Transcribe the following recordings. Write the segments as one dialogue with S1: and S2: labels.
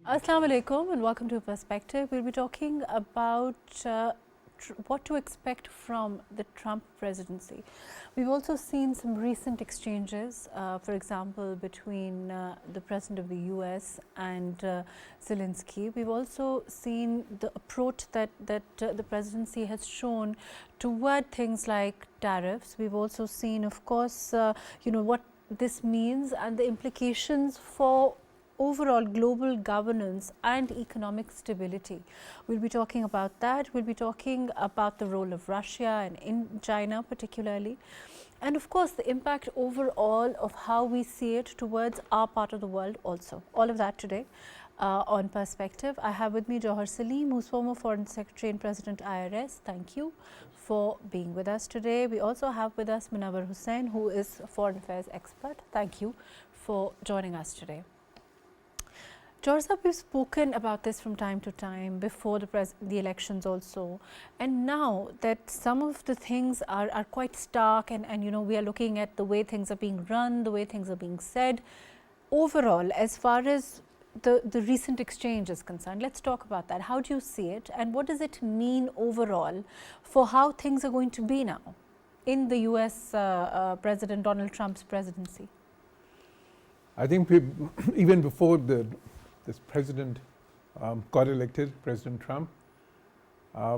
S1: Assalamu alaikum and welcome to Perspective. We'll be talking about what to expect from the Trump presidency. We've also seen some recent exchanges, for example, between the President of the US and Zelensky. We've also seen the approach that the presidency has shown toward things like tariffs. We've also seen, of course, what this means and the implications for overall global governance and economic stability. We'll be talking about that. We'll be talking about the role of Russia and in China particularly, and of course the impact overall of how we see it towards our part of the world also. All of that today on Perspective. I have with me Jauhar Saleem, who's former Foreign Secretary and President IRS. Thank you for being with us today. We also have with us Munawar Hussain, who is a foreign affairs expert. Thank you for joining us today. Jauhar, we've spoken about this from time to time before the elections also, and now that some of the things are quite stark and we are looking at the way things are being run, the way things are being said. Overall, as far as the recent exchange is concerned, let's talk about that. How do you see it and what does it mean overall for how things are going to be now in the US President Donald Trump's presidency?
S2: I think even before this president got elected, President Trump, I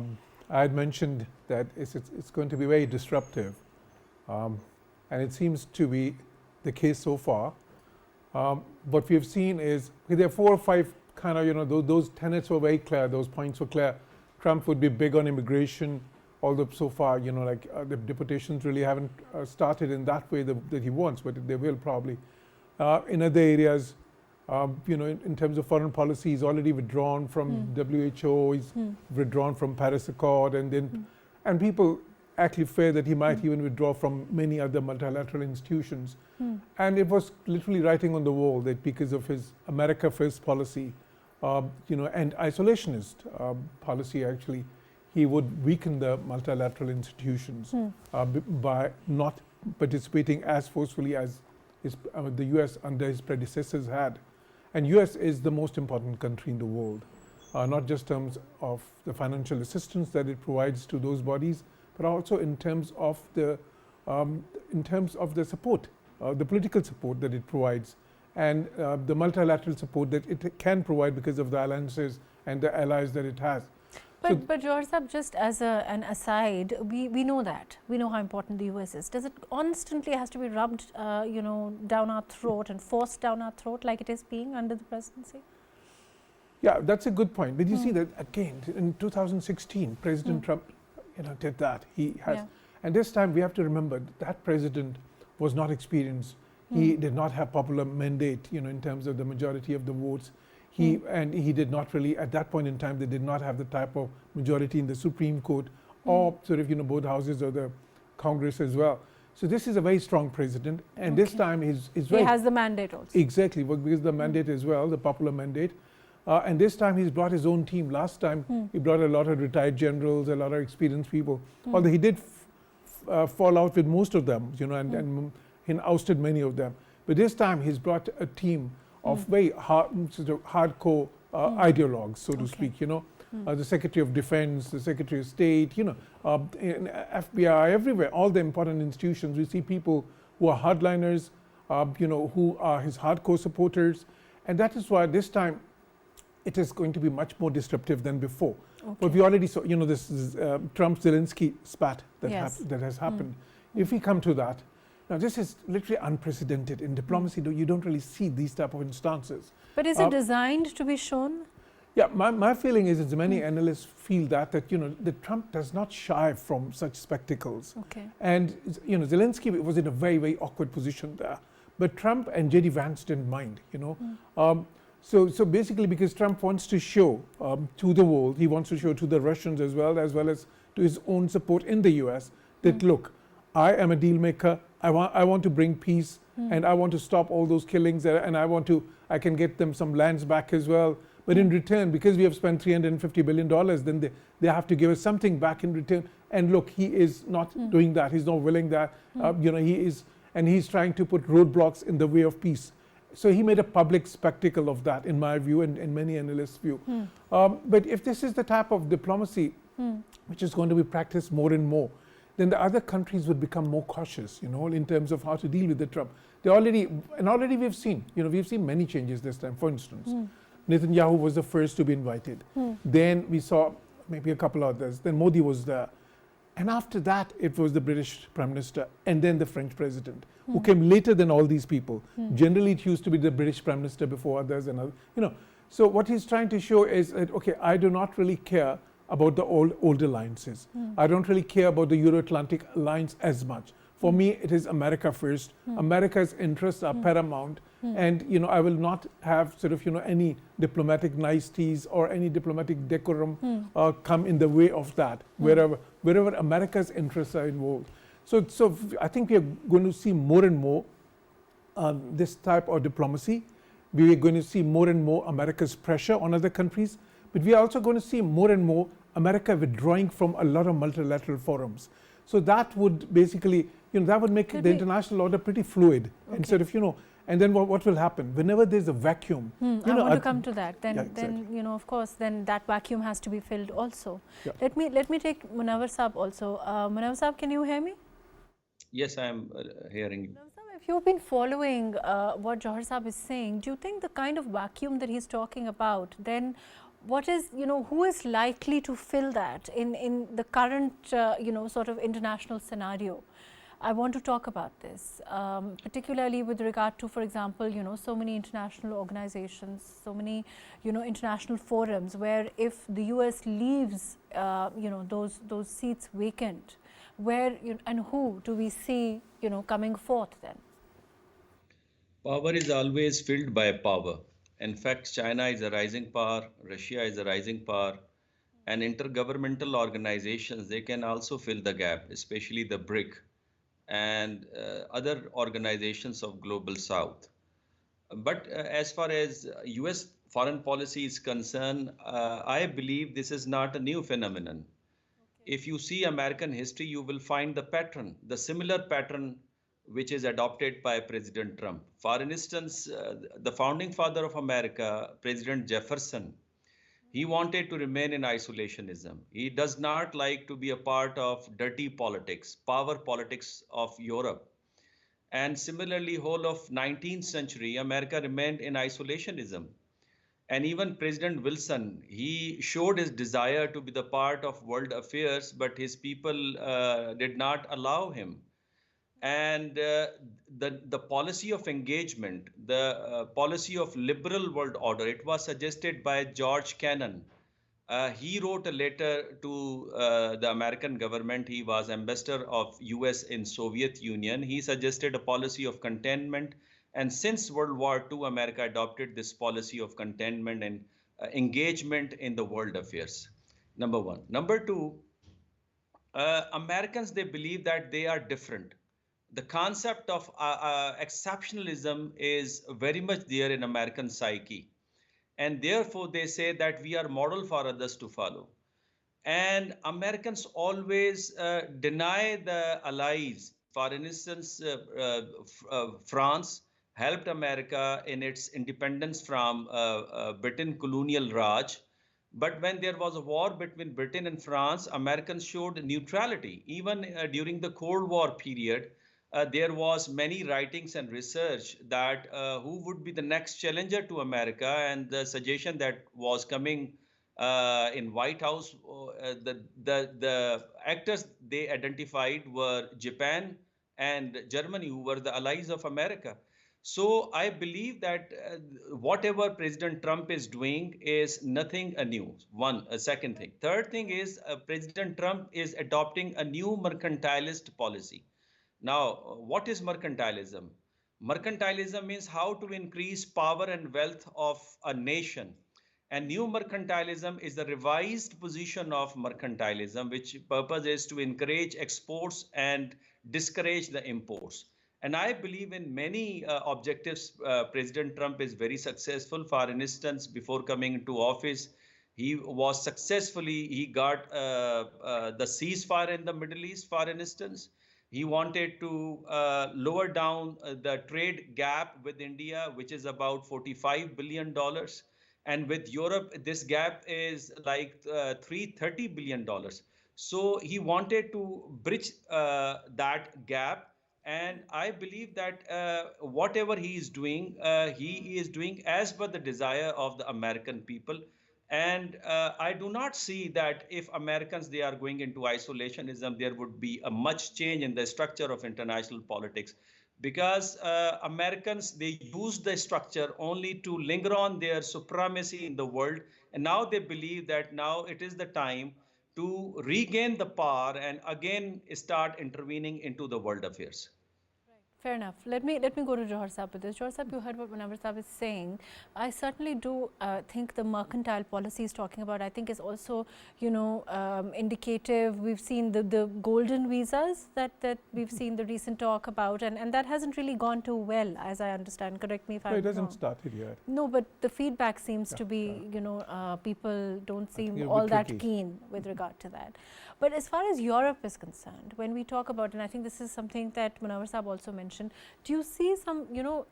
S2: had mentioned that it's going to be very disruptive, and it seems to be the case so far. What we have seen is there are 4 or 5 kind of those tenets were very clear, those points were clear. Trump would be big on immigration, although so far the deportations really haven't started in that way that he wants, but they will probably. In other areas, in terms of foreign policy, he's already withdrawn from WHO, he's withdrawn from Paris Accord, and people actually fear that he might even withdraw from many other multilateral institutions. And it was literally writing on the wall that because of his America First policy, and isolationist policy, actually, he would weaken the multilateral institutions by not participating as forcefully as the US under his predecessors had. And US is the most important country in the world, not just in terms of the financial assistance that it provides to those bodies, but also in terms of the support, the political support that it provides, and the multilateral support that it can provide because of the alliances and the allies that it has.
S1: But Jauhar Sahab, just as an aside, we know that. We know how important the US is. Does it constantly has to be rubbed down our throat and forced down our throat like it is being under the presidency?
S2: Yeah, that's a good point. But you see that again in 2016, President Trump did that. He has, and this time we have to remember that president was not experienced. He did not have popular mandate, in terms of the majority of the votes. And he did not really, at that point in time, they did not have the type of majority in the Supreme Court or sort of, both houses of the Congress as well. So this is a very strong president, and this time he's very...
S1: He has the mandate also.
S2: Exactly, because the mandate as well, the popular mandate. And this time he's brought his own team. Last time he brought a lot of retired generals, a lot of experienced people. Although he did fall out with most of them, and he ousted many of them. But this time he's brought a team of very hardcore ideologues, so to speak, the Secretary of Defense, the Secretary of State, FBI, everywhere, all the important institutions. We see people who are hardliners, who are his hardcore supporters. And that is why this time it is going to be much more disruptive than before. But we already saw, this is Trump-Zelensky spat that has happened. If we come to that, now this is literally unprecedented. In diplomacy, you don't really see these type of instances.
S1: But is it designed to be shown?
S2: Yeah, my feeling is many analysts feel that Trump does not shy from such spectacles. And Zelensky was in a very, very awkward position there. But Trump and J.D. Vance didn't mind, So basically, because Trump wants to show to the world, he wants to show to the Russians as well as to his own support in the US that look, I am a deal maker. I want to bring peace, and I want to stop all those killings, and I can get them some lands back as well. But in return, because we have spent $350 billion, then they have to give us something back in return. And look, he is not doing that. He's not willing that. He is, and he's trying to put roadblocks in the way of peace. So he made a public spectacle of that, in my view, and in many analysts' view. But if this is the type of diplomacy which is going to be practiced more and more, then the other countries would become more cautious, in terms of how to deal with the Trump. Already we've seen many changes this time. For instance, Netanyahu was the first to be invited. Then we saw maybe a couple others. Then Modi was there. And after that, it was the British Prime Minister and then the French President, who came later than all these people. Generally, it used to be the British Prime Minister before others and others, So what he's trying to show is that, okay, I do not really care about the old alliances. I don't really care about the Euro-Atlantic alliance as much. For me, it is America first. America's interests are paramount. And, I will not have sort of, any diplomatic niceties or any diplomatic decorum come in the way of that, wherever America's interests are involved. So I think we are going to see more and more this type of diplomacy. We are going to see more and more America's pressure on other countries. But we are also going to see more and more America withdrawing from a lot of multilateral forums. So that would basically, that would make the international order pretty fluid. Okay. Instead of, and then what will happen? Whenever there's a vacuum.
S1: I want to come to that. Then,
S2: exactly.
S1: of course, then that vacuum has to be filled also.
S2: Yeah.
S1: Let me take Munawar Saab also. Munawar Saab, can you hear me?
S3: Yes, I am hearing you.
S1: Munawar Saab, if you've been following what Jauhar Saab is saying, do you think the kind of vacuum that he's talking about, then what is, who is likely to fill that in the current, sort of international scenario? I want to talk about this, particularly with regard to, for example, so many international organizations, so many, international forums where if the US leaves, those seats vacant, where and who do we see, coming forth then?
S3: Power is always filled by power. In fact, China is a rising power, Russia is a rising power, and intergovernmental organizations, they can also fill the gap, especially the BRIC and other organizations of Global South. But as far as US foreign policy is concerned, I believe this is not a new phenomenon. Okay. If you see American history, you will find the pattern, the similar pattern which is adopted by President Trump. For instance, the founding father of America, President Jefferson, he wanted to remain in isolationism. He does not like to be a part of dirty politics, power politics of Europe. And similarly, whole of 19th century, America remained in isolationism. And even President Wilson, he showed his desire to be the part of world affairs, but his people did not allow him. And the policy of engagement, the policy of liberal world order, it was suggested by George Kennan. He wrote a letter to the American government. He was ambassador of US in Soviet Union. He suggested a policy of containment. And since World War II, America adopted this policy of containment and engagement in the world affairs. Number one. Number two, Americans, they believe that they are different. The concept of exceptionalism is very much there in American psyche. And therefore, they say that we are model for others to follow. And Americans always deny the allies. For instance, France helped America in its independence from Britain colonial Raj. But when there was a war between Britain and France, Americans showed neutrality. Even during the Cold War period, there was many writings and research that who would be the next challenger to America, and the suggestion that was coming in White House, the actors they identified were Japan and Germany, who were the allies of America. So I believe that whatever President Trump is doing is nothing new. Second thing. Third thing is President Trump is adopting a new mercantilist policy. Now, what is mercantilism? Mercantilism means how to increase power and wealth of a nation. And new mercantilism is the revised position of mercantilism, which purpose is to encourage exports and discourage the imports. And I believe in many objectives, President Trump is very successful. For instance, before coming into office, he got the ceasefire in the Middle East, for instance. He wanted to lower down the trade gap with India, which is about $45 billion. And with Europe, this gap is like $330 billion. So he wanted to bridge that gap. And I believe that whatever he is doing as per the desire of the American people. And I do not see that if Americans they are going into isolationism, there would be a much change in the structure of international politics, because Americans they use the structure only to linger on their supremacy in the world, and now they believe that now it is the time to regain the power and again start intervening into the world affairs.
S1: Fair enough. Let me go to Jauhar Sahib with this. Jauhar Sahib, you heard what Munawar Sahib is saying. I certainly do think the mercantile policy he's talking about, I think is also, you know, indicative. We've seen the golden visas that we've seen the recent talk about, and that hasn't really gone too well, as I understand. Correct me if I'm wrong.
S2: It hasn't started yet.
S1: No, but the feedback seems to be, you know, people don't seem all that keen with regard to that. But as far as Europe is concerned, when we talk about, and I think this is something that Munawar Sahib also mentioned, do you see some, you know,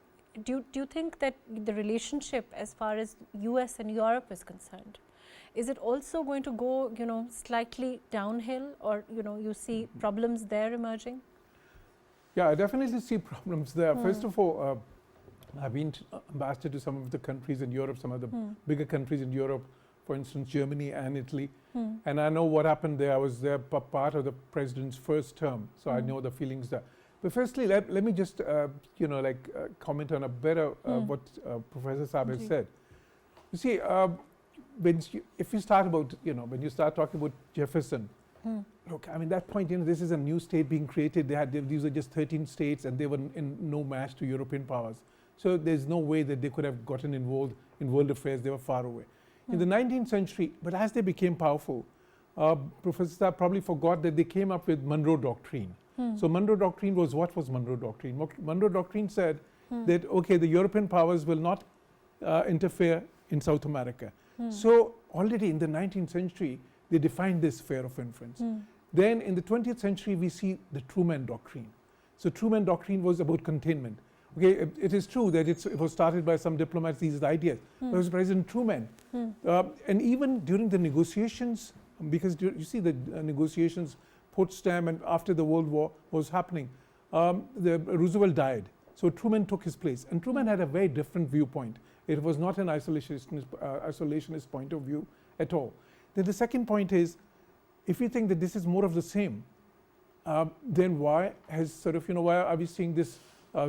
S1: do you think that the relationship as far as US and Europe is concerned, is it also going to go, you know, slightly downhill, or, you know, you see problems there emerging?
S2: Yeah, I definitely see problems there. First of all, I've been ambassador to some of the countries in Europe, some of the bigger countries in Europe, for instance, Germany and Italy. And I know what happened there. I was there part of the president's first term, so I know the feelings there. But firstly, let me just, you know, like comment on a better what Professor Saab has said. You see, if you start about, you know, when you start talking about Jefferson, look, I mean, that point, you know, this is a new state being created. These are just 13 states, and they were in no match to European powers. So there's no way that they could have gotten involved in world affairs. They were far away. In the 19th century, but as they became powerful, Professor Saab probably forgot that they came up with Monroe Doctrine. So Monroe Doctrine was, what was Monroe Doctrine? Monroe Doctrine said that, okay, the European powers will not interfere in South America. So already in the 19th century, they defined this sphere of influence. Then in the 20th century, we see the Truman Doctrine. So Truman Doctrine was about containment. Okay, it is true that it was started by some diplomats, these ideas. But it was President Truman. And even during the negotiations, because you see the negotiations Potsdam and after the World War was happening, Roosevelt died. So Truman took his place. And Truman had a very different viewpoint. It was not an isolationist point of view at all. Then the second point is, if you think that this is more of the same, then why has sort of, you know, why are we seeing this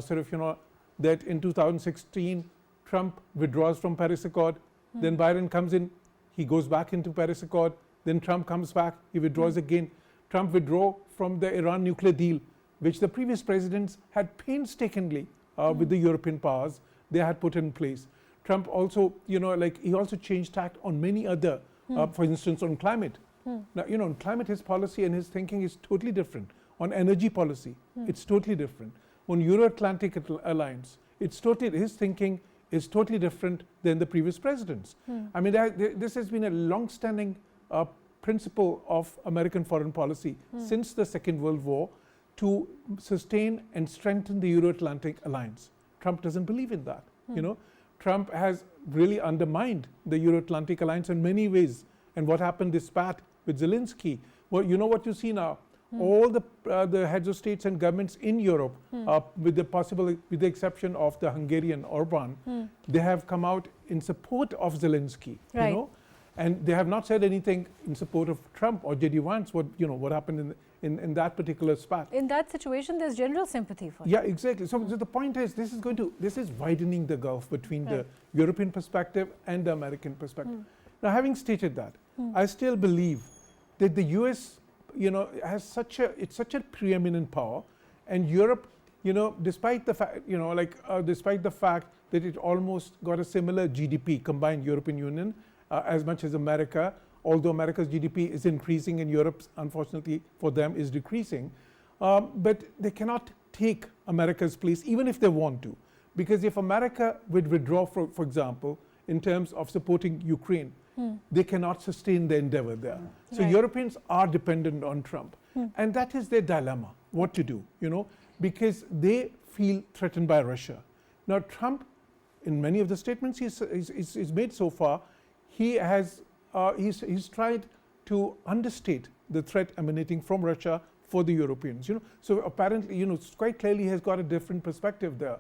S2: sort of, you know, that in 2016, Trump withdraws from Paris Accord, then Biden comes in, he goes back into Paris Accord, then Trump comes back, he withdraws again. Trump withdraw from the Iran nuclear deal, which the previous presidents had painstakingly with the European powers, they had put in place. Trump also, you know, like he also changed tact on many other, for instance, on climate. Now, you know, on climate, his policy and his thinking is totally different. On energy policy, it's totally different. On Euro-Atlantic alliance, it's totally, his thinking is totally different than the previous presidents. I mean, this has been a long-standing principle of American foreign policy since the Second World War, to sustain and strengthen the Euro-Atlantic alliance. Trump doesn't believe in that. You know, Trump has really undermined the Euro-Atlantic alliance in many ways. And what happened this spat with Zelensky? Well, you know what you see now. All the heads of states and governments in Europe, with the exception of the Hungarian Orban, they have come out in support of Zelensky.
S1: Right.
S2: You know, and they have not said anything in support of Trump or J.D. Vance. What happened in that particular spat.
S1: In that situation, there's general sympathy for
S2: Yeah, exactly. So the point is, this is widening the gulf between the European perspective and the American perspective. Now, having stated that, I still believe that the U.S., you know, has such a preeminent power, and Europe, you know, despite the fact, you know, like despite the fact that it almost got a similar GDP, combined European Union, as much as America, although America's GDP is increasing and Europe's, unfortunately for them, is decreasing. But they cannot take America's place, even if they want to. Because if America would withdraw, for example, in terms of supporting Ukraine, they cannot sustain the endeavor there. So Europeans are dependent on Trump. And that is their dilemma, what to do, because they feel threatened by Russia. Now, Trump, in many of the statements he's made so far, he's tried to understate the threat emanating from Russia for the Europeans. So apparently, quite clearly he has got a different perspective there.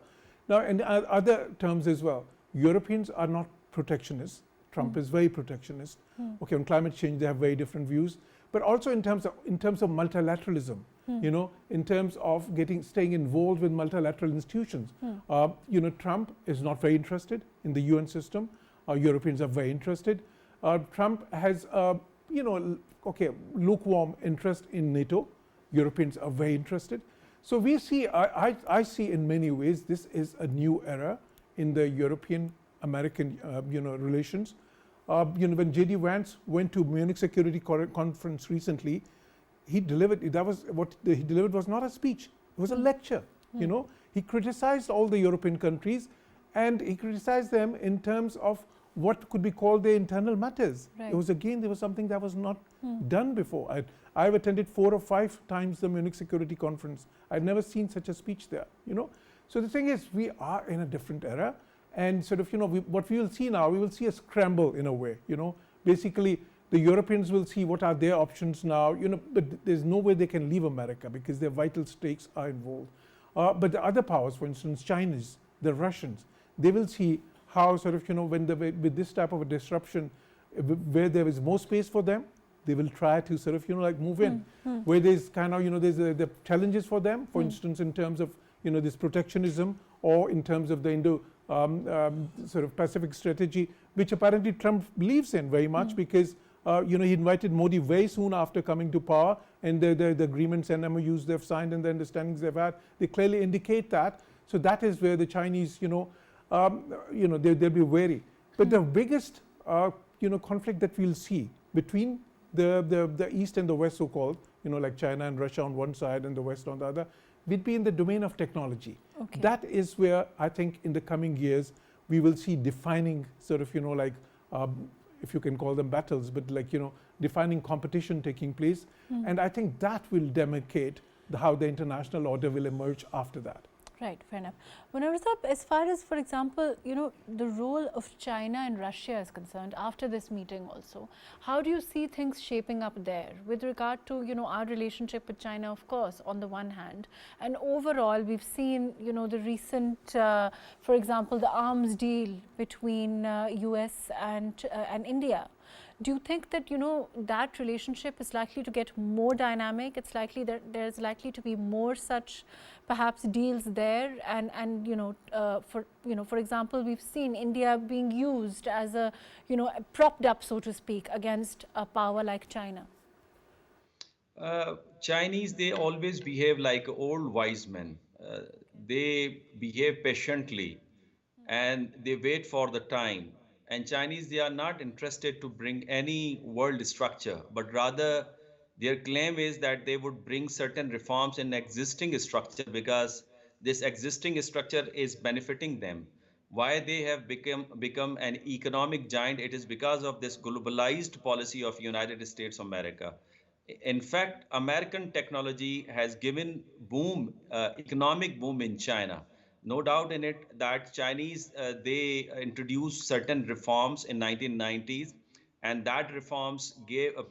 S2: Now, in other terms as well, Europeans are not protectionists. Trump is very protectionist. Okay, on climate change they have very different views, but also in terms of multilateralism. In terms of staying involved with multilateral institutions. Trump is not very interested in the UN system. Europeans are very interested. Trump has lukewarm interest in NATO. Europeans are very interested. So we see, I see in many ways, this is a new era in the European-American relations. When J.D. Vance went to Munich Security Conference recently, he delivered, what he delivered was not a speech, it was a lecture. He criticized all the European countries, and he criticized them in terms of what could be called their internal matters.
S1: Right.
S2: There was something that was not done before. I've attended 4 or 5 times the Munich Security Conference. I'd never seen such a speech there. So the thing is, we are in a different era, and what we will see now, we will see a scramble in a way. Basically, the Europeans will see what are their options now. But there's no way they can leave America because their vital stakes are involved. But the other powers, for instance, Chinese, the Russians, they will see how with this type of a disruption, where there is more space for them, they will try to move in. Where there's there's the challenges for them, for instance, in terms of this protectionism, or in terms of the Indo Pacific strategy, which apparently Trump believes in very much, because he invited Modi very soon after coming to power, and the agreements and MOUs they've signed and the understandings they've had, they clearly indicate that. So that is where the Chinese, they'll be wary. But the biggest, conflict that we'll see between the East and the West, so-called, like China and Russia on one side and the West on the other, would be in the domain of technology.
S1: Okay.
S2: That is where I think in the coming years we will see defining if you can call them battles, but defining competition taking place. And I think that will demarcate how the international order will emerge after that.
S1: Right, fair enough. Munawar Sahab, as far as, for example, the role of China and Russia is concerned after this meeting also, how do you see things shaping up there with regard to, our relationship with China, of course, on the one hand, and overall we've seen, the recent, for example, the arms deal between US and India. Do you think that, that relationship is likely to get more dynamic? It's likely that there's likely to be more such perhaps deals there, and for example, we've seen India being used as a, propped up, so to speak, against a power like China.
S3: Chinese, they always behave like old wise men. They behave patiently and they wait for the time. And Chinese, they are not interested to bring any world structure, but rather their claim is that they would bring certain reforms in existing structure because this existing structure is benefiting them. Why they have become an economic giant? It is because of this globalized policy of United States of America. In fact, American technology has given economic boom in China. No doubt in it that Chinese, they introduced certain reforms in 1990s, and that reforms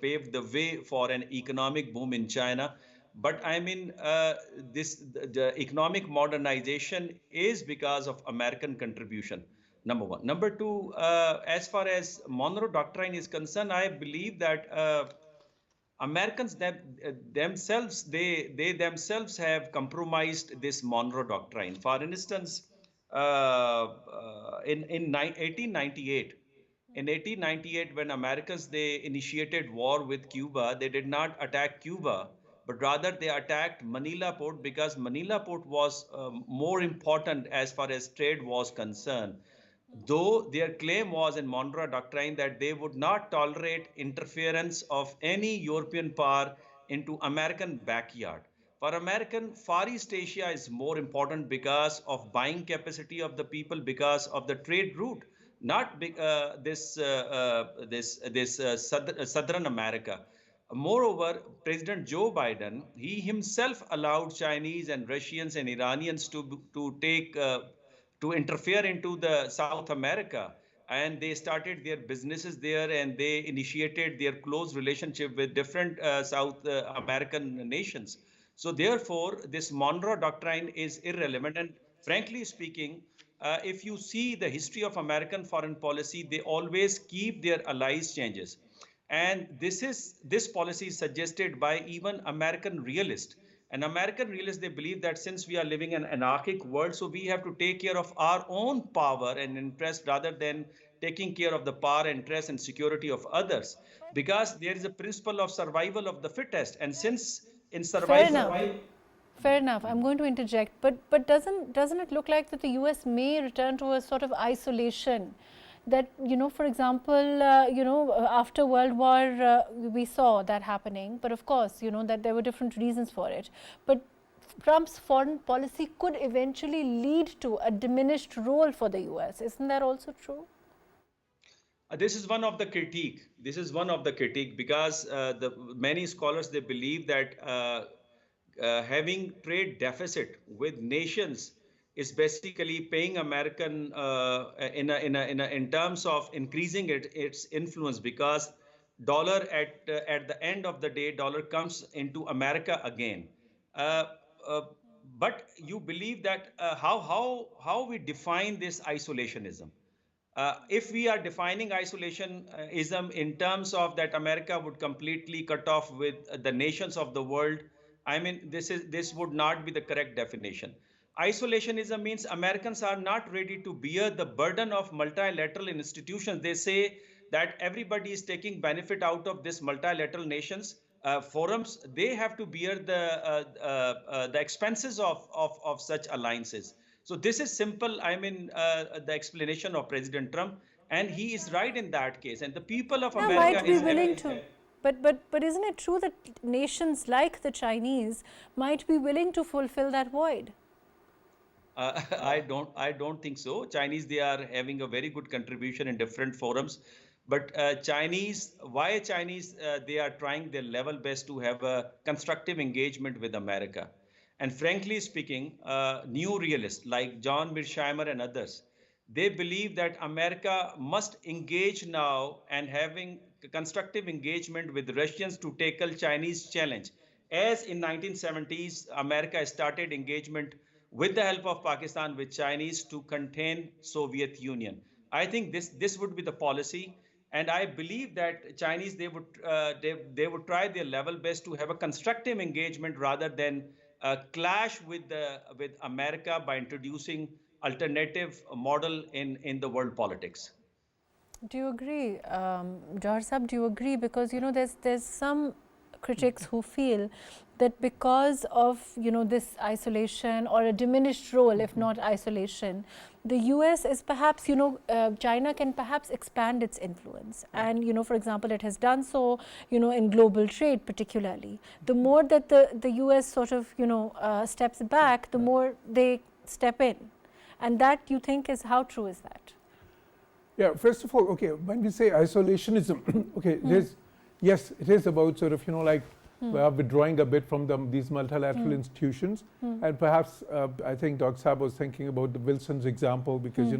S3: paved the way for an economic boom in China. But I mean, the economic modernization is because of American contribution, number one. Number two, as far as Monroe Doctrine is concerned, I believe that Americans themselves have compromised this Monroe Doctrine. For instance, in 1898, when Americans they initiated war with Cuba, they did not attack Cuba, but rather they attacked Manila Port because Manila Port was more important as far as trade was concerned. Though their claim was in Monroe Doctrine that they would not tolerate interference of any European power into American backyard. For American, Far East Asia is more important because of buying capacity of the people, because of the trade route, not Southern America. Moreover, President Joe Biden, he himself allowed Chinese and Russians and Iranians to interfere into the South America, and they started their businesses there, and they initiated their close relationship with different South American nations. So therefore, this Monroe Doctrine is irrelevant. And frankly speaking, if you see the history of American foreign policy, they always keep their allies changes. And this policy is suggested by even American realists. And American realists, they believe that since we are living in an anarchic world, so we have to take care of our own power and interest rather than taking care of the power, interest, and security of others, because there is a principle of survival of the fittest. And since in
S1: Fair
S3: survival,
S1: enough. Fair enough. I'm going to interject, but doesn't it look like that the U.S. may return to a sort of isolation? That, for example, after World War, we saw that happening. But of course, that there were different reasons for it. But Trump's foreign policy could eventually lead to a diminished role for the U.S. Isn't that also true?
S3: This is one of the critique. This is one of the critique because the many scholars, they believe that having trade deficit with nations is basically paying American in terms of increasing its influence, because dollar at the end of the day, dollar comes into America again. Uh, uh, but you believe that how we define this isolationism? If we are defining isolationism in terms of that America would completely cut off with the nations of the world, I mean, this would not be the correct definition. Isolationism means Americans are not ready to bear the burden of multilateral institutions. They say that everybody is taking benefit out of this multilateral nations forums. They have to bear the expenses of such alliances. So this is simple, I mean, the explanation of President Trump, and he is right in that case. And the people of
S1: Yeah,
S3: America
S1: might be
S3: is
S1: willing to. But isn't it true that nations like the Chinese might be willing to fulfill that void?
S3: I don't think so. Chinese, they are having a very good contribution in different forums, but why Chinese? They are trying their level best to have a constructive engagement with America. And frankly speaking, new realists like John Mearsheimer and others, they believe that America must engage now and having constructive engagement with Russians to tackle Chinese challenge. As in 1970s, America started engagement with the help of Pakistan with Chinese to contain Soviet Union. I think this would be the policy, and I believe that Chinese, they would try their level best to have a constructive engagement rather than clash with America by introducing alternative model in the world politics.
S1: Do you agree, Jauhar Sahab, do you agree? Because, there's some critics who feel that because of, this isolation or a diminished role, if not isolation, the US is perhaps, China can perhaps expand its influence. And, for example, it has done so, in global trade particularly. The more that the US sort of, steps back, the more they step in. And that, you think, is how true is that?
S2: Yeah, first of all, okay, when we say isolationism, okay, yes, it is about sort of, withdrawing a bit from these multilateral institutions. And perhaps, I think Dr. Saab was thinking about the Wilson's example, because,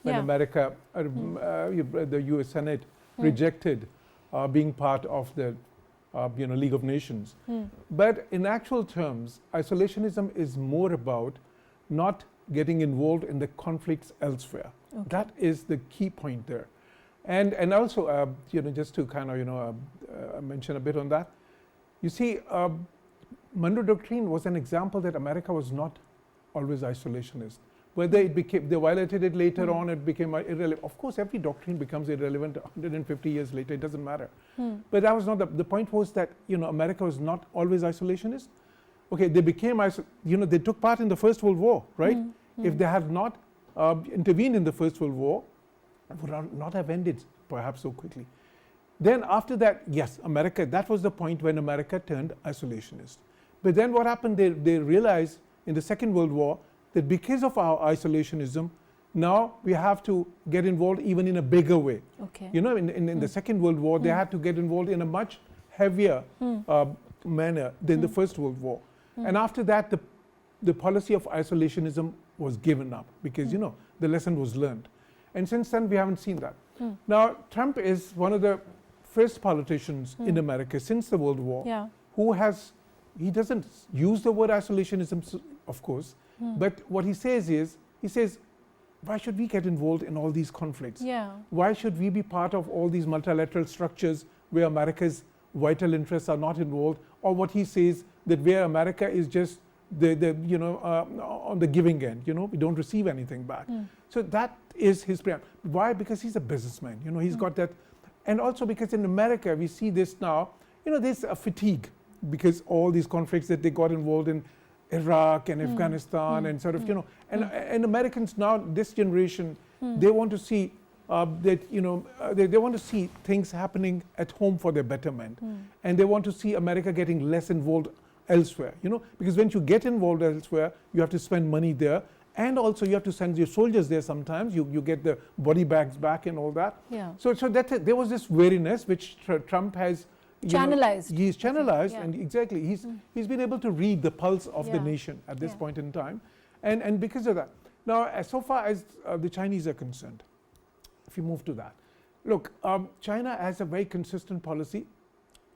S2: when America, the US Senate rejected being part of the, League of Nations. But in actual terms, isolationism is more about not getting involved in the conflicts elsewhere. Okay. That is the key point there. And also, just to kind of, mention a bit on that, you see, Monroe Doctrine was an example that America was not always isolationist. Whether they violated it later on, it became irrelevant. Of course, every doctrine becomes irrelevant 150 years later, it doesn't matter. But that was not the point was that, America was not always isolationist. Okay, they became, they took part in the First World War, right? If they had not intervened in the First World War, it would not have ended perhaps so quickly. Then after that, yes, America, that was the point when America turned isolationist. But then what happened, they realized in the Second World War that because of our isolationism, now we have to get involved even in a bigger way.
S1: Okay.
S2: In the Second World War, they had to get involved in a much heavier manner than the First World War. And after that, the policy of isolationism was given up because, you know, the lesson was learned. And since then, we haven't seen that. Now, Trump is one of the first politicians in America since the World War who has, he doesn't use the word isolationism, of course, but what he says is, he says, why should we get involved in all these conflicts? Why should we be part of all these multilateral structures where America's vital interests are not involved? Or what he says, that where America is just you know, on the giving end, you know, we don't receive anything back. So that is his plan. Why? Because he's a businessman, you know, he's got that. And also because in America, we see this now, you know, there's a fatigue because all these conflicts that they got involved in, Iraq and Afghanistan and sort of, you know, and Americans now, this generation, they want to see that, you know, they want to see things happening at home for their betterment. And they want to see America getting less involved elsewhere, you know, because when you get involved elsewhere, you have to spend money there. And also you have to send your soldiers there sometimes. You get the body bags back and all that. So that there was this wariness which Trump has
S1: channelized.
S2: He's channelized, and exactly he's been able to read the pulse of the nation at this point in time, and because of that. Now, as so far as the Chinese are concerned, if you move to that, look, China has a very consistent policy.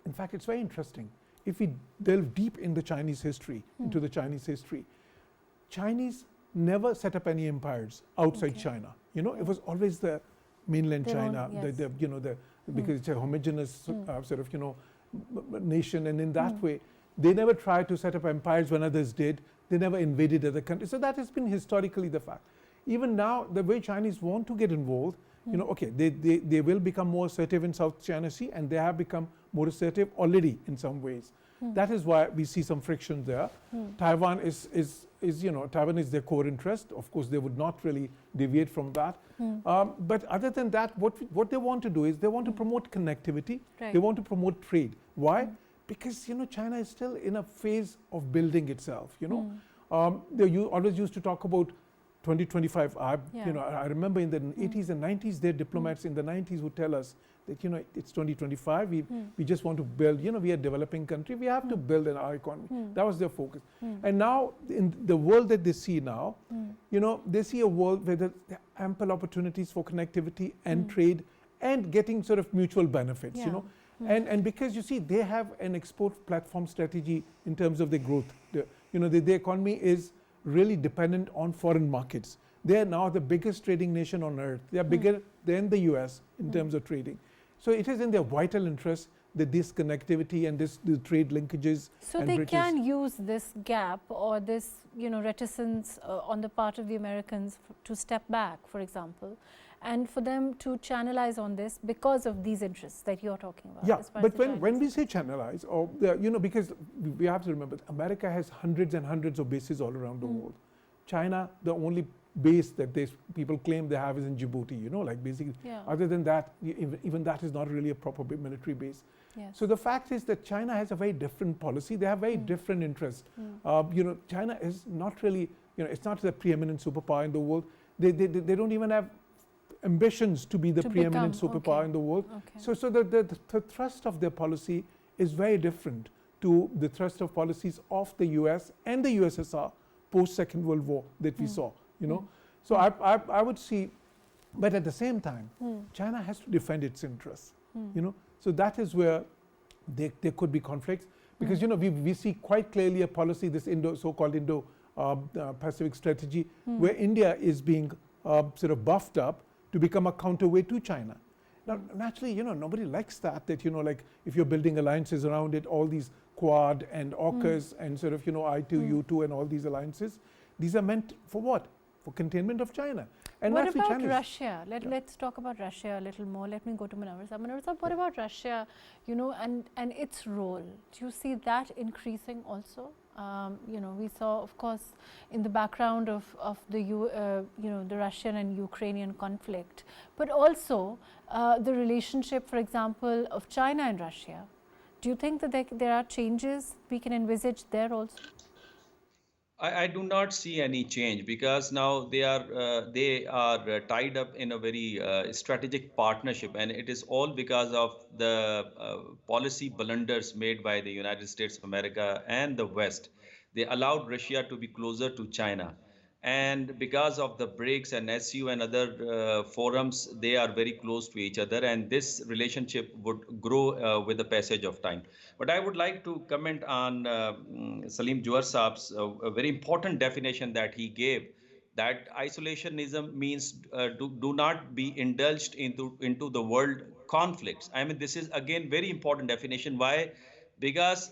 S2: In fact, it's very interesting. If we delve deep in the Chinese history, into the Chinese history, Chinese never set up any empires outside China. You know, it was always the mainland China, you know, because it's a homogeneous sort of, you know, nation, and in that way, they never tried to set up empires when others did. They never invaded other countries. So that has been historically the fact. Even now, the way Chinese want to get involved, you know, okay, they will become more assertive in South China Sea, and they have become more assertive already in some ways. That is why we see some friction there. Taiwan is you know, Taiwan is their core interest. Of course, they would not really deviate from that. But other than that, what they want to do is they want to promote connectivity. They want to promote trade. Why? Because, you know, China is still in a phase of building itself, you know. They always used to talk about 2025. You know, I remember in the 80s and 90s, their diplomats in the 90s would tell us that, you know, it's 2025. We just want to build, you know, we are a developing country. We have to build our economy. That was their focus. And now, in the world that they see now, you know, they see a world where there are ample opportunities for connectivity and trade and getting sort of mutual benefits, you know. And because, you see, they have an export platform strategy in terms of their growth. You know, the economy is really dependent on foreign markets. They are now the biggest trading nation on earth. They are bigger than the US in terms of trading. So it is in their vital interest that this connectivity and the trade linkages.
S1: So they can use this gap or this, you know, reticence on the part of the Americans to step back, for example, and for them to channelize on this because of these interests that you're talking about.
S2: Yeah, but when we say channelize, or you know, because we have to remember, America has hundreds and hundreds of bases all around the world. China, the only base that people claim they have is in Djibouti, you know, like basically. Other than that, even that is not really a proper military base. So the fact is that China has a very different policy. They have very different interests. You know, China is not really, you know, it's not the preeminent superpower in the world. They don't even have ambitions to be the preeminent superpower in the world. So the thrust of their policy is very different to the thrust of policies of the US and the USSR post Second World War that we saw, you know. So I would see, but at the same time, China has to defend its interests, you know. So that is where there could be conflicts, because, you know, we see quite clearly a policy, this so-called Indo-Pacific strategy, where India is being sort of buffed up to become a counterweight to China. Now, naturally, you know, nobody likes that, you know, like if you're building alliances around it, all these Quad and AUKUS and sort of, you know, I2, U2 and all these alliances, these are meant for what? For containment of China. And
S1: what about Russia? Let's talk about Russia a little more. Let me go to Munawar. Munawar, what about Russia, you know, and its role? Do you see that increasing also? You know, we saw, of course, in the background of the you know, the Russian and Ukrainian conflict, but also the relationship, for example, of China and Russia. Do you think that there are changes we can envisage there also?
S3: I do not see any change because now they are tied up in a very strategic partnership, and it is all because of the policy blunders made by the United States of America and the West. They allowed Russia to be closer to China, and because of the BRICS and SU and other forums, they are very close to each other, and this relationship would grow with the passage of time. But I would like to comment on Salim Jauhar Saab's a very important definition that he gave, that isolationism means do not be indulged into the world conflicts. I mean, this is again very important definition. Why? Because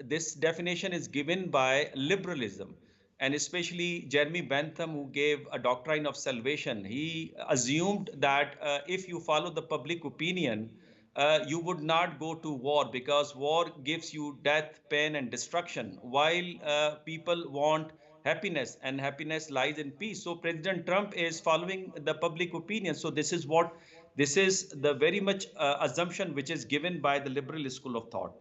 S3: this definition is given by liberalism, and especially Jeremy Bentham, who gave a doctrine of salvation. He assumed that if you follow the public opinion, you would not go to war because war gives you death, pain, and destruction, while people want happiness, and happiness lies in peace. So President Trump is following the public opinion. So this is the very much assumption which is given by the liberal school of thought.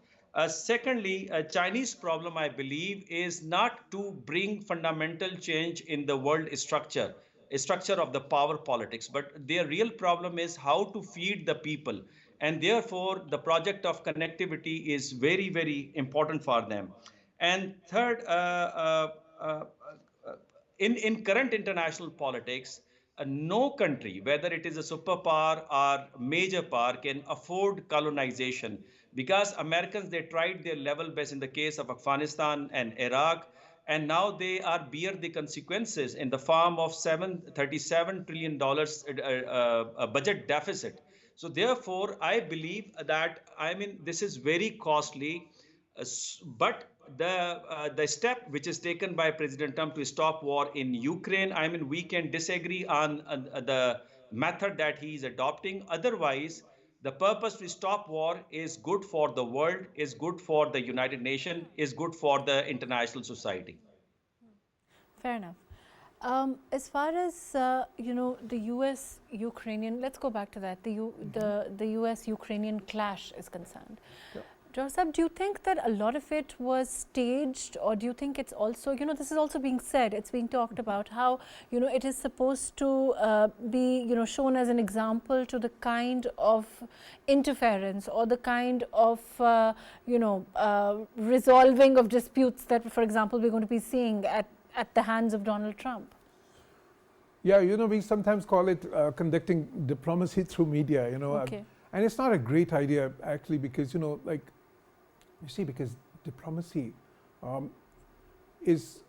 S3: Secondly, a Chinese problem, I believe, is not to bring fundamental change in the world structure, a structure of the power politics, but their real problem is how to feed the people. And therefore, the project of connectivity is very, very important for them. And third, in current international politics, no country, whether it is a superpower or major power, can afford colonization, because Americans, they tried their level best in the case of Afghanistan and Iraq, and now they are bear the consequences in the form of $37 trillion budget deficit. So therefore, I believe that, I mean, this is very costly, but the step which is taken by President Trump to stop war in Ukraine, I mean, we can disagree on the method that he is adopting. Otherwise, the purpose to stop war is good for the world, is good for the United Nations, is good for the international society.
S1: Fair enough. As far as the U.S.-Ukrainian, let's go back to that. The U.S.-Ukrainian clash is concerned.
S2: Yeah.
S1: Jauhar Saab, do you think that a lot of it was staged, or do you think it's also, this is also being said, it's being talked about how, it is supposed to be, shown as an example to the kind of interference or the kind of, resolving of disputes that, for example, we're going to be seeing at the hands of Donald Trump?
S2: Yeah, we sometimes call it conducting diplomacy through media,
S1: Okay.
S2: And it's not a great idea, actually, because, because diplomacy is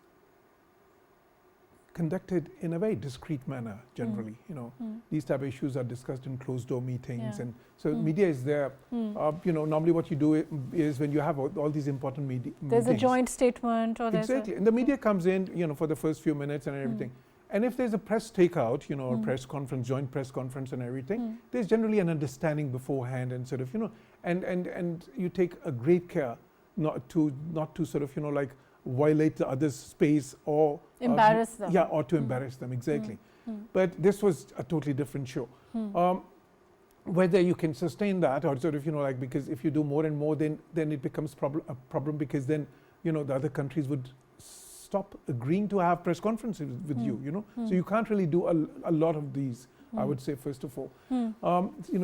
S2: conducted in a very discreet manner, generally. These type of issues are discussed in closed-door meetings, and so media is there. Normally what you do is when you have all these important meetings.
S1: There's a joint statement, or
S2: exactly, and the media comes in, for the first few minutes and everything. And if there's a press takeout, a press conference, joint press conference and everything, there's generally an understanding beforehand, and sort of, and you take a great care not to sort of, violate the other's space or
S1: embarrass them.
S2: Yeah, or to embarrass them, exactly. But this was a totally different show. Whether you can sustain that, or sort of, because if you do more and more, then it becomes a problem, because then, the other countries would stop agreeing to have press conferences with you, So you can't really do a lot of these, I would say, first of all.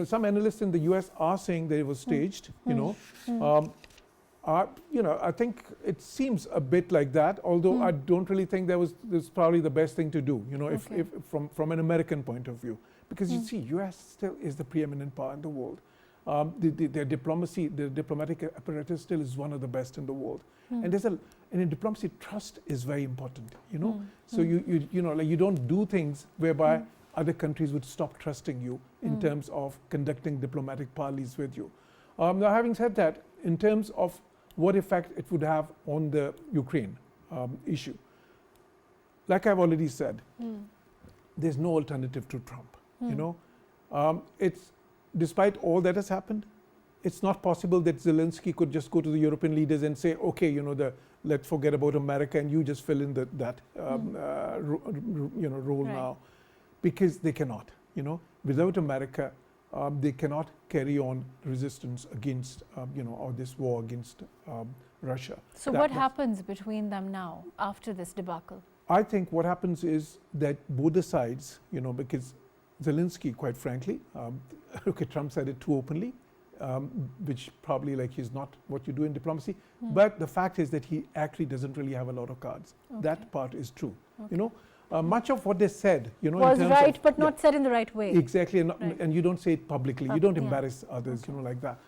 S2: Some analysts in the US are saying that it was staged, I think it seems a bit like that, although I don't really think this probably the best thing to do, if from an American point of view. Because you see, US still is the preeminent power in the world. Their diplomacy, the diplomatic apparatus still is one of the best in the world. And in diplomacy, trust is very important, So you don't do things whereby other countries would stop trusting you in terms of conducting diplomatic parleys with you. Now, having said that, in terms of what effect it would have on the Ukraine issue, like I've already said, there's no alternative to Trump. It's despite all that has happened, it's not possible that Zelensky could just go to the European leaders and say, okay, let's forget about America and you just fill in that role
S1: right.
S2: now, because they cannot. Without America, they cannot carry on resistance against, or this war against Russia.
S1: So what happens between them now after this debacle?
S2: I think what happens is that both the sides, because Zelensky, quite frankly, okay, Trump said it too openly, which probably like is not what you do in diplomacy. But the fact is that he actually doesn't really have a lot of cards.
S1: Okay.
S2: That part is true. Much of what they said,
S1: was right, but not said in the right way.
S2: Exactly, and,
S1: right.
S2: and you don't say it publicly. You don't embarrass others, like that.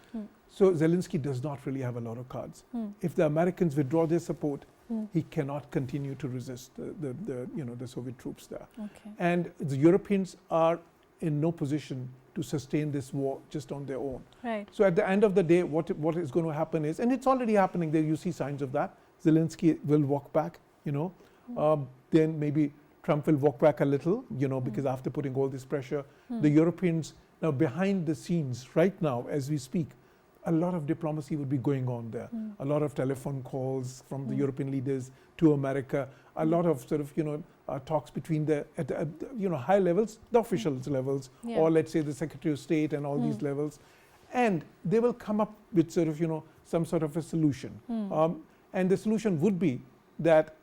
S2: So Zelensky does not really have a lot of cards. If the Americans withdraw their support, he cannot continue to resist the Soviet troops there.
S1: Okay.
S2: And the Europeans are in no position to sustain this war just on their own.
S1: Right.
S2: So at the end of the day, what is going to happen is, and it's already happening there, you see signs of that, Zelensky will walk back, then maybe Trump will walk back a little, because after putting all this pressure, the Europeans, now behind the scenes, right now, as we speak, a lot of diplomacy would be going on there. A lot of telephone calls from the European leaders to America, a lot of sort of, talks between at high levels, the officials levels, or let's say the Secretary of State and all these levels. And they will come up with sort of, some sort of a solution. And the solution would be that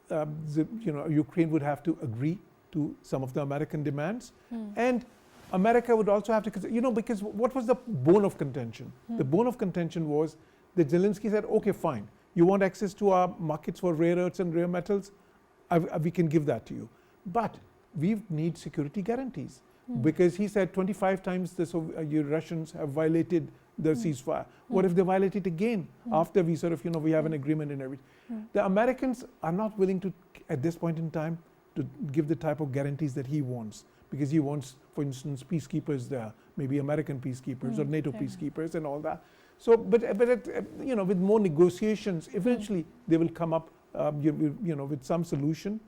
S2: Ukraine would have to agree to some of the American demands, and America would also have to, because what was the bone of contention? The bone of contention was that Zelensky said, okay, fine, you want access to our markets for rare earths and rare metals, we can give that to you. But we need security guarantees, because he said 25 times the Russians have violated the ceasefire. What if they violate it again after we sort of, we have an agreement and everything? The Americans are not willing to, at this point in time, to give the type of guarantees that he wants, because he wants, for instance, peacekeepers there, maybe American peacekeepers or NATO peacekeepers and all that. So, but with more negotiations, eventually they will come up, with some solution,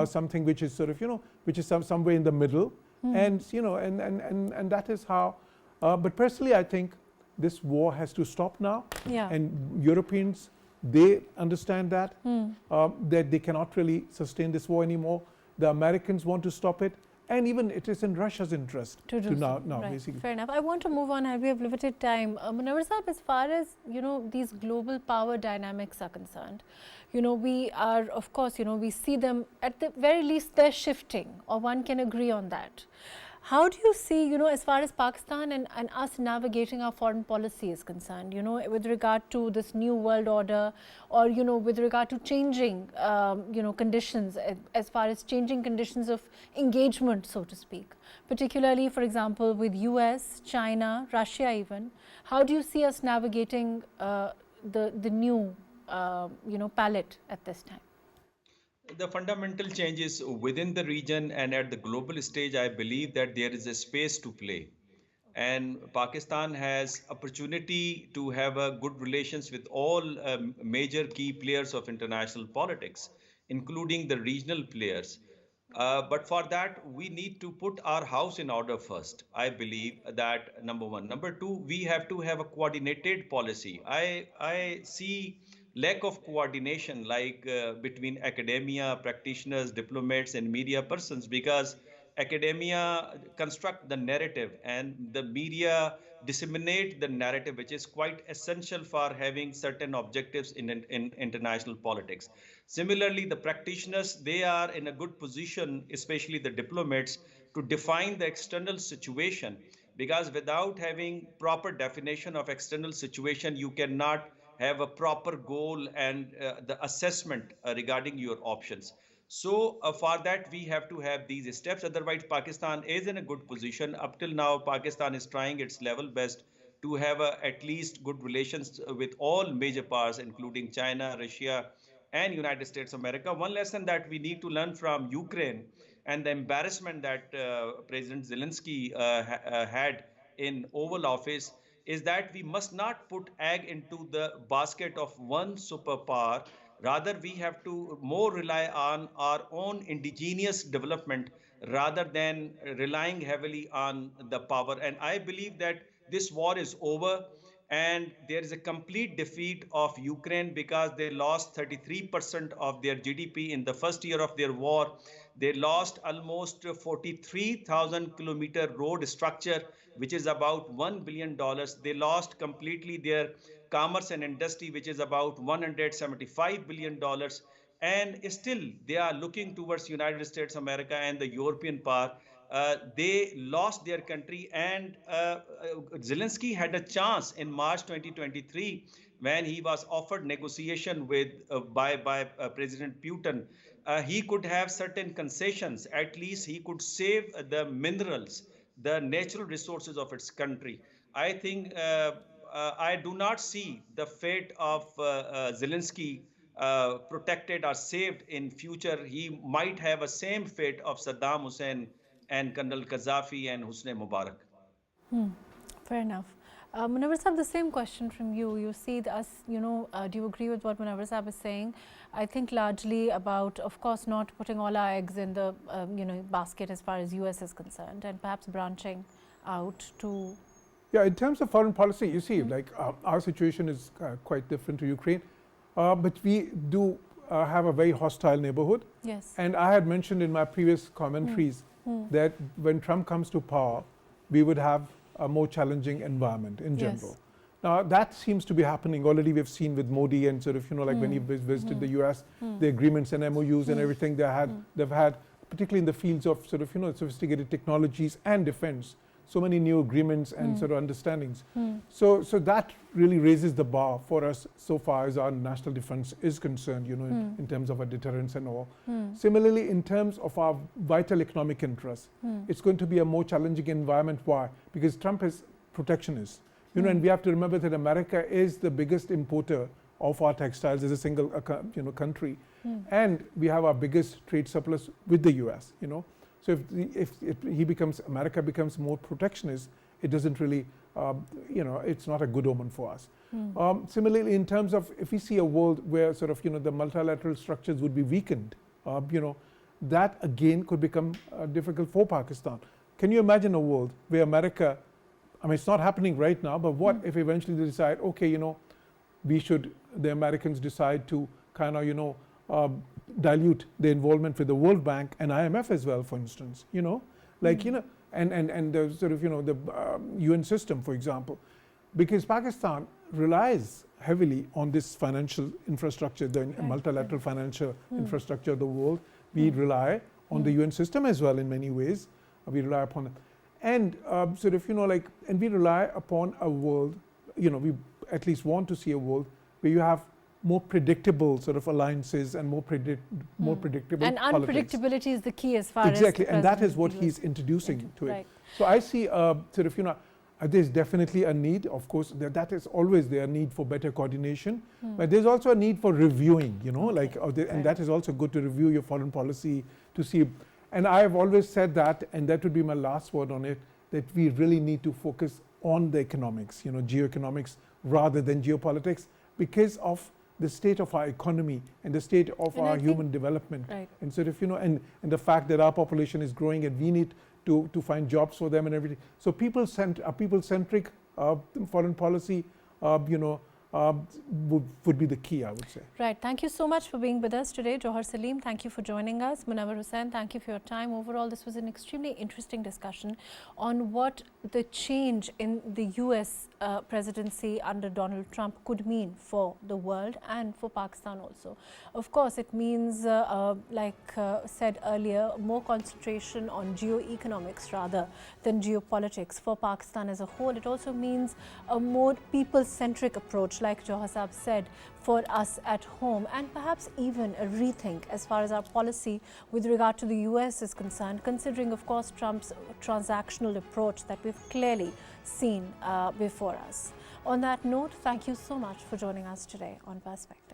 S2: something which is sort of, which is somewhere in the middle, and and that is how. But personally, I think this war has to stop now, and Europeans, they understand that that they cannot really sustain this war anymore. The Americans want to stop it, and even it is in Russia's interest to now
S1: right.
S2: basically.
S1: Fair enough. I want to move on, as we have limited time. Munawar Sahib, as far as these global power dynamics are concerned, we are, of course, we see them at the very least they're shifting, or one can agree on that. How do you see, as far as Pakistan and us navigating our foreign policy is concerned, with regard to this new world order, or, with regard to changing, conditions, as far as changing conditions of engagement, so to speak, particularly, for example, with US, China, Russia even. How do you see us navigating the new, palette at this time?
S3: The fundamental changes within the region and at the global stage, I believe that there is a space to play. And Pakistan has opportunity to have a good relations with all major key players of international politics, including the regional players. But for that, we need to put our house in order first. I believe that number one. Number two, we have to have a coordinated policy. I see lack of coordination like between academia, practitioners, diplomats, and media persons, because academia construct the narrative and the media disseminate the narrative, which is quite essential for having certain objectives in international politics. Similarly, the practitioners, they are in a good position, especially the diplomats, to define the external situation, because without having proper definition of external situation, you cannot have a proper goal and the assessment regarding your options. So for that, we have to have these steps. Otherwise, Pakistan is in a good position. Up till now, Pakistan is trying its level best to have at least good relations with all major powers, including China, Russia, and United States of America. One lesson that we need to learn from Ukraine and the embarrassment that President Zelensky had in Oval Office is that we must not put egg into the basket of one superpower. Rather, we have to more rely on our own indigenous development rather than relying heavily on the power. And I believe that this war is over and there is a complete defeat of Ukraine because they lost 33% of their GDP in the first year of their war. They lost almost 43,000 kilometer road structure, which is about $1 billion. They lost completely their commerce and industry, which is about $175 billion. And still, they are looking towards United States of America and the European power. They lost their country, and Zelensky had a chance in March 2023 when he was offered negotiation with by President Putin. He could have certain concessions. At least he could save the minerals, the natural resources of its country. I think I do not see the fate of Zelensky protected or saved in future. He might have a same fate of Saddam Hussein and Colonel Gaddafi and Hosni Mubarak.
S1: Fair enough. Munawar Sahib, the same question from you. You see us, do you agree with what Munawar Sahib is saying? I think largely about, of course, not putting all our eggs in the, basket as far as US is concerned, and perhaps branching out to...
S2: Yeah, in terms of foreign policy, you see, like our situation is quite different to Ukraine, but we do have a very hostile neighborhood.
S1: Yes.
S2: And I had mentioned in my previous commentaries that when Trump comes to power, we would have a more challenging environment in general.
S1: Yes.
S2: Now that seems to be happening already. We've seen with Modi and sort of, like when he visited the US, the agreements and MOUs and everything they've had, particularly in the fields of sort of, sophisticated technologies and defense, so many new agreements and sort of understandings. So that really raises the bar for us so far as our national defense is concerned, in terms of our deterrence and all. Similarly, in terms of our vital economic interests, it's going to be a more challenging environment. Why? Because Trump is protectionist. And we have to remember that America is the biggest importer of our textiles as a single country. And we have our biggest trade surplus with the US, So if America becomes more protectionist, it doesn't really, it's not a good omen for us. Similarly, in terms of if we see a world where sort of, the multilateral structures would be weakened, that again could become difficult for Pakistan. Can you imagine a world where America, I mean, it's not happening right now, but what if eventually they decide, okay, the Americans decide to kind of, dilute the involvement with the World Bank and IMF as well, for instance, and the sort of, the UN system, for example, because Pakistan relies heavily on this financial infrastructure, the multilateral financial infrastructure of the world. We rely on the UN system as well in many ways. We rely upon it. And sort of, and we rely upon a world, we at least want to see a world where you have more predictable sort of alliances and more predictable
S1: and
S2: politics.
S1: unpredictability is the key as far as
S2: exactly, and that is what he's introducing to it. So I see sort of, there's definitely a need, of course, that is always there, a need for better coordination, but there's also a need for reviewing, and that is also good to review your foreign policy to see. And I have always said that, and that would be my last word on it, that we really need to focus on the economics, geoeconomics rather than geopolitics, because of the state of our economy and the state of our human development. And sort of, and the fact that our population is growing and we need to find jobs for them and everything. So people-centric foreign policy, would be the key, I would say.
S1: Right. Thank you so much for being with us today. Jauhar Saleem, thank you for joining us. Munawar Hussain, thank you for your time. Overall, this was an extremely interesting discussion on what the change in the US presidency under Donald Trump could mean for the world and for Pakistan also. Of course, it means, like said earlier, more concentration on geoeconomics rather than geopolitics for Pakistan as a whole. It also means a more people-centric approach, like Jauhar Sahib said, for us at home, and perhaps even a rethink as far as our policy with regard to the US is concerned, considering, of course, Trump's transactional approach that we've clearly seen before us. On that note, thank you so much for joining us today on Perspective.